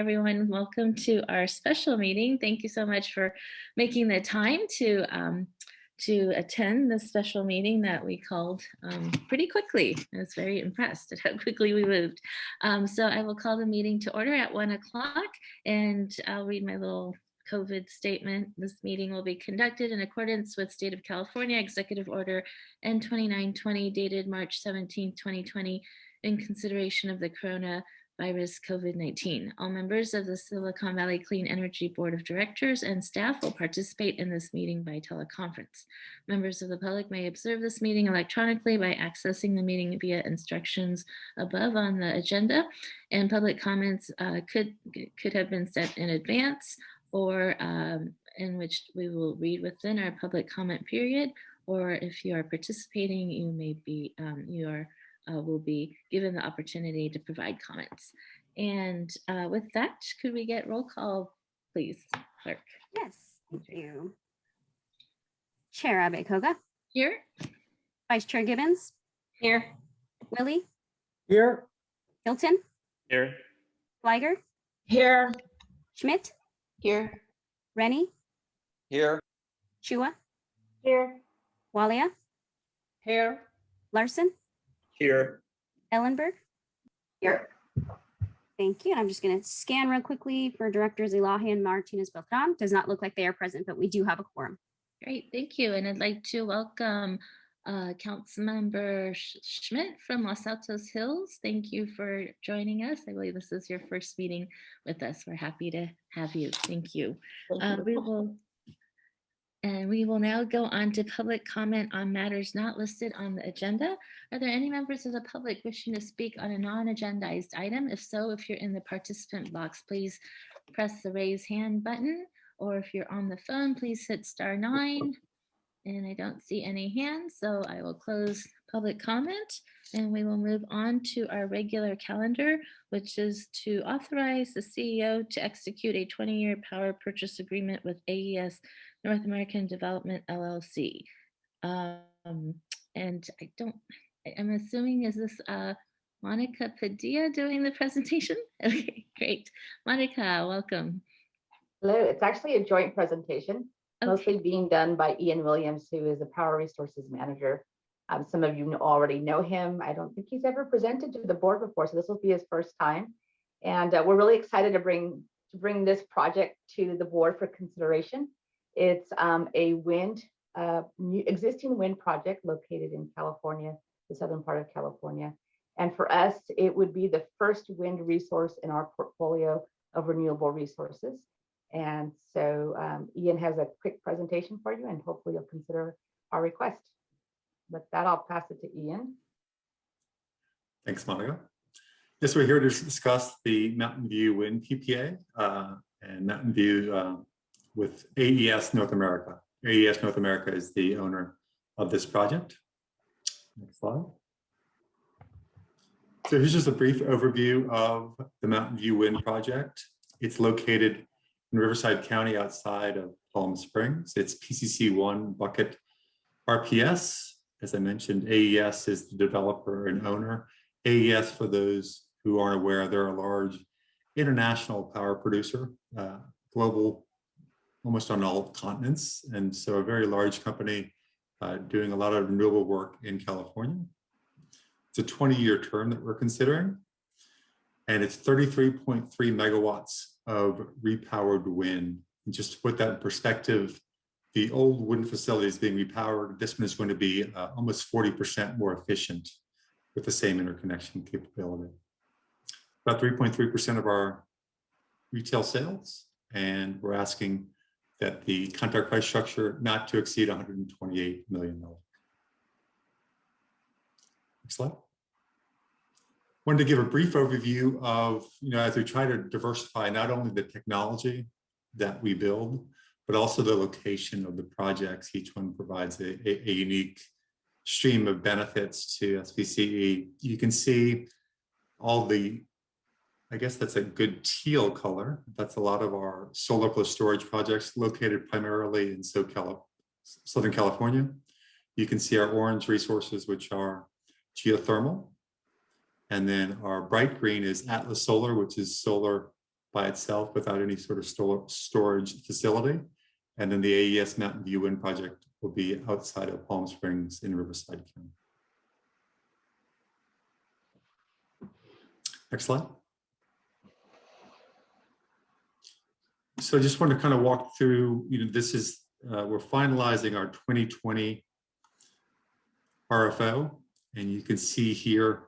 everyone. Welcome to our special meeting. Thank you so much for making the time to attend this special meeting that we called pretty quickly. I was very impressed at how quickly we moved. So I will call the meeting to order at 1 o'clock, and I'll read my little COVID statement. This meeting will be conducted in accordance with State of California Executive Order N2920 dated March 17, 2020, in consideration of the coronavirus COVID-19. All members of the Silicon Valley Clean Energy Board of Directors and staff will participate in this meeting by teleconference. Members of the public may observe this meeting electronically by accessing the meeting via instructions above on the agenda, and public comments could have been set in advance, or in which we will read within our public comment period, or if you are participating, you may be will be given the opportunity to provide comments. And with that, could we get roll call, please, clerk? Yes, thank you. Chair Abe-Koga. Here. Vice Chair Gibbons. Here. Willie. Here. Hilton. Here. Fliger. Here. Schmidt. Here. Rennie. Here. Chua. Here. Walia. Here. Larson. Here. Ellenberg. Here. Thank you. And I'm just going to scan real quickly for Directors Elahi and Martinez Beltran. Does not look like they are present, but we do have a quorum. Great, thank you. And I'd like to welcome Councilmember Schmidt from Los Altos Hills. Thank you for joining us. I believe this is your first meeting with us. We're happy to have you. Thank you. We will now go on to public comment on matters not listed on the agenda. Are there any members of the public wishing to speak on a non-agendized item? If so, if you're in the participant box, please press the raise hand button, or if you're on the phone, please hit *9. And I don't see any hands, so I will close public comment, and we will move on to our regular calendar, which is to authorize the CEO to execute a 20-year power purchase agreement with AES North American Development LLC. And I'm assuming, is this Monica Padilla doing the presentation? Okay, great. Monica, welcome. Hello, it's actually a joint presentation, mostly being done by Ian Williams, who is a Power Resources Manager. Some of you already know him. I don't think he's ever presented to the board before, so this will be his first time. And we're really excited to bring this project to the board for consideration. It's a existing wind project located in California, the southern part of California. And for us, it would be the first wind resource in our portfolio of renewable resources. And so Ian has a quick presentation for you, and hopefully you'll consider our request. With that, I'll pass it to Ian. Thanks, Monica. Yes, we're here to discuss the Mountain View Wind PPA and Mountain View with AES North America. AES North America is the owner of this project. Next slide. So here's just a brief overview of the Mountain View Wind project. It's located in Riverside County outside of Palm Springs. It's PCC1 bucket RPS. As I mentioned, AES is the developer and owner. AES, for those who aren't aware, they're a large international power producer, global, almost on all continents. And so a very large company doing a lot of renewable work in California. It's a 20-year term that we're considering. And it's 33.3 megawatts of repowered wind. And just to put that in perspective, the old wind facility is being repowered. This one is going to be almost 40% more efficient with the same interconnection capability. About 3.3% of our retail sales, and we're asking that the contract price structure not to exceed $128 million. Next slide. Wanted to give a brief overview of, as we try to diversify not only the technology that we build, but also the location of the projects. Each one provides a unique stream of benefits to SVCE. You can see all the, I guess that's a good teal color. That's a lot of our solar plus storage projects located primarily in Southern California. You can see our orange resources, which are geothermal. And then our bright green is Atlas Solar, which is solar by itself without any sort of storage facility. And then the AES Mountain View Wind Project will be outside of Palm Springs in Riverside County. Next slide. So I just want to kind of walk through, this is, we're finalizing our 2020 RFO, and you can see here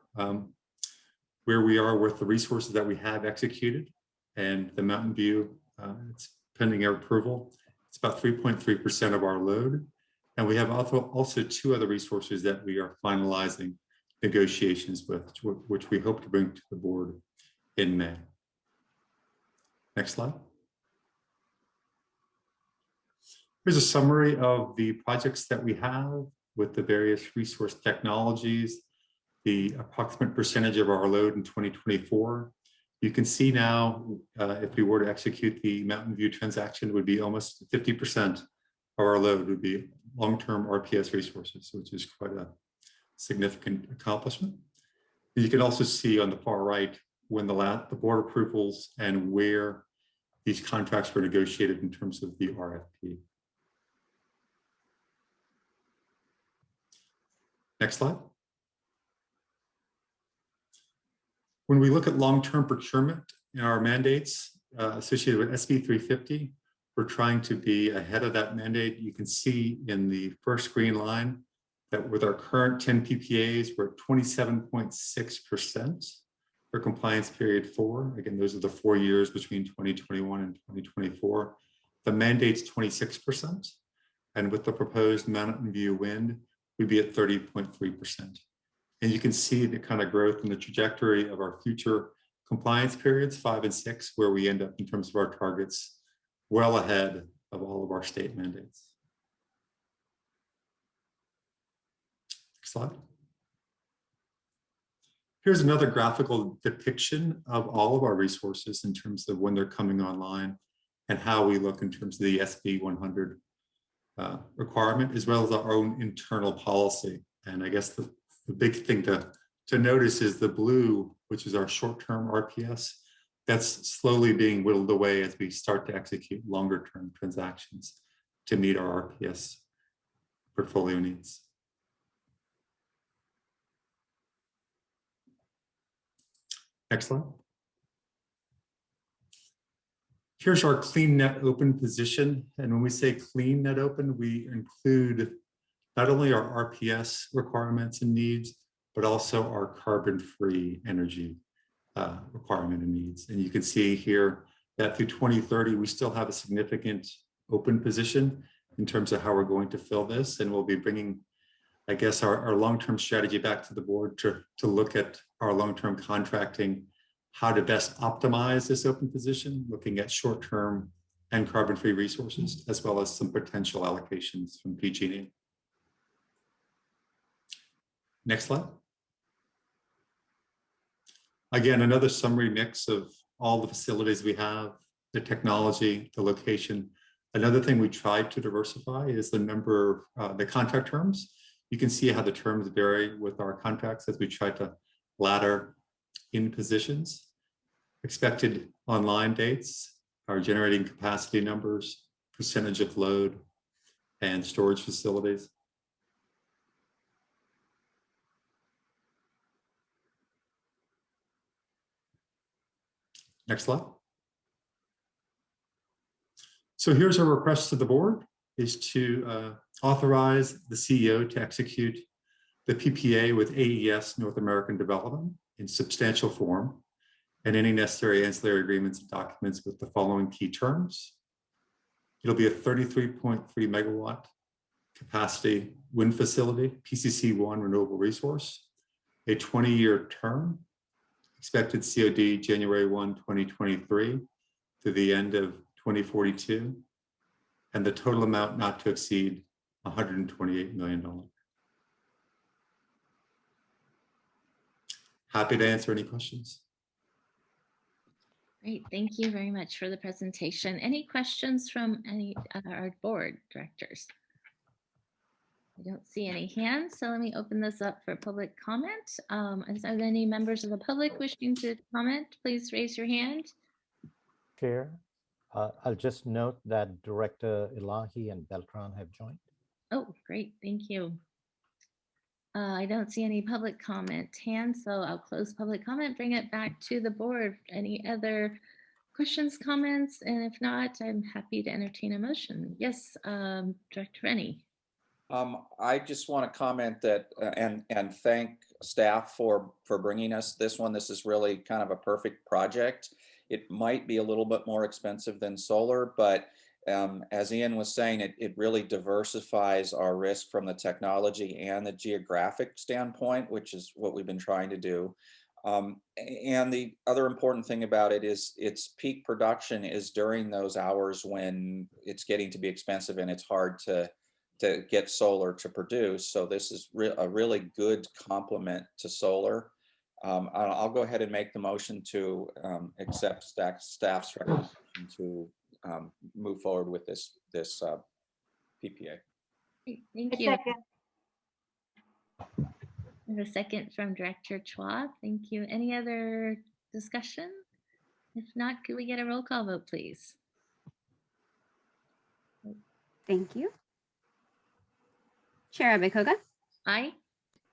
where we are with the resources that we have executed, and the Mountain View, it's pending our approval. It's about 3.3% of our load. And we have also two other resources that we are finalizing negotiations with, which we hope to bring to the board in May. Next slide. Here's a summary of the projects that we have with the various resource technologies, the approximate percentage of our load in 2024. You can see now, if we were to execute the Mountain View transaction, it would be almost 50% of our load would be long-term RPS resources, which is quite a significant accomplishment. And you can also see on the far right when the board approvals and where these contracts were negotiated in terms of the RFP. Next slide. When we look at long-term procurement in our mandates associated with SB 350, we're trying to be ahead of that mandate. You can see in the first green line that with our current 10 PPAs, we're at 27.6% for compliance period 4. Again, those are the 4 years between 2021 and 2024. The mandate's 26%. And with the proposed Mountain View Wind, we'd be at 30.3%. And you can see the kind of growth in the trajectory of our future compliance periods, 5 and 6, where we end up in terms of our targets, well ahead of all of our state mandates. Next slide. Here's another graphical depiction of all of our resources in terms of when they're coming online and how we look in terms of the SB 100 requirement, as well as our own internal policy. And I guess the big thing to notice is the blue, which is our short-term RPS, that's slowly being whittled away as we start to execute longer-term transactions to meet our RPS portfolio needs. Next slide. Here's our clean net open position. And when we say clean net open, we include not only our RPS requirements and needs, but also our carbon-free energy requirement and needs. And you can see here that through 2030, we still have a significant open position in terms of how we're going to fill this. And we'll be bringing, I guess, our long-term strategy back to the board to look at our long-term contracting, how to best optimize this open position, looking at short-term and carbon-free resources, as well as some potential allocations from PG&E. Next slide. Again, another summary mix of all the facilities we have, the technology, the location. Another thing we tried to diversify is the number of the contract terms. You can see how the terms vary with our contracts as we try to ladder in positions. Expected online dates, our generating capacity numbers, percentage of load, and storage facilities. Next slide. So here's our request to the board, is to authorize the CEO to execute the PPA with AES North American Development in substantial form and any necessary ancillary agreements and documents with the following key terms. It'll be a 33.3 megawatt capacity wind facility, PCC1 renewable resource, a 20-year term, expected COD January 1, 2023 to the end of 2042, and the total amount not to exceed $128 million. Happy to answer any questions. Great, thank you very much for the presentation. Any questions from any of our board directors? I don't see any hands, so let me open this up for public comment. Are there any members of the public wishing to comment? Please raise your hand. Chair. I'll just note that Director Elahi and Beltran have joined. Oh, great. Thank you. I don't see any public comment hands, so I'll close public comment, bring it back to the board. Any other questions, comments? And if not, I'm happy to entertain a motion. Yes, Director Rennie. I just want to comment that and thank staff for bringing us this one. This is really kind of a perfect project. It might be a little bit more expensive than solar, but as Ian was saying, it really diversifies our risk from the technology and the geographic standpoint, which is what we've been trying to do. And the other important thing about it is its peak production is during those hours when it's getting to be expensive and it's hard to get solar to produce. So this is a really good complement to solar. I'll go ahead and make the motion to accept staff's recommendation to move forward with this PPA. Great, thank you. And a second from Director Chua. Thank you. Any other discussion? If not, could we get a roll call vote, please? Thank you. Chair Abikoga, Aye.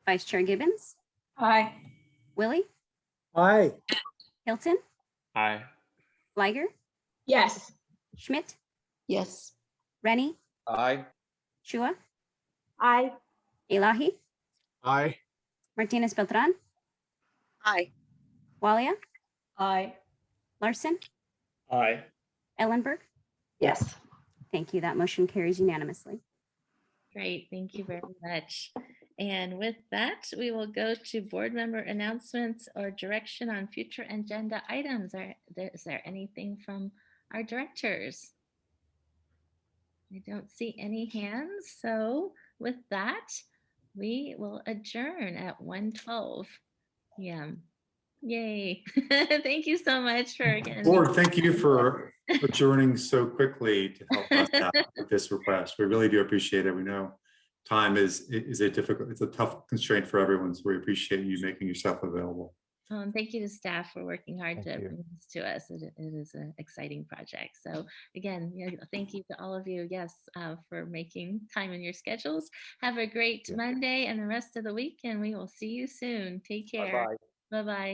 Vice Chair Gibbons, Aye. Willie, Aye. Hilton, Aye. Liger, Yes. Schmidt, Yes. Rennie, Aye. Chua, Aye. Elahi, Aye. Martinez Beltran, Aye. Walia, Aye. Larson, Aye. Ellenberg. Yes. Thank you. That motion carries unanimously. Great, thank you very much. And with that, we will go to board member announcements or direction on future agenda items. Is there anything from our directors? I don't see any hands. So with that, we will adjourn at 1:12 p.m. Yay. Thank you so much for again. Board, thank you for adjourning so quickly to help us out with this request. We really do appreciate it. We know time is it's a tough constraint for everyone, so we appreciate you making yourself available. Thank you to staff for working hard Thank to you. bring this to us. It is an exciting project. So again, thank you to all of you, yes, for making time in your schedules. Have a great Yeah. Monday and the rest of the week, and we will see you soon. Take care. Bye-bye. Bye-bye.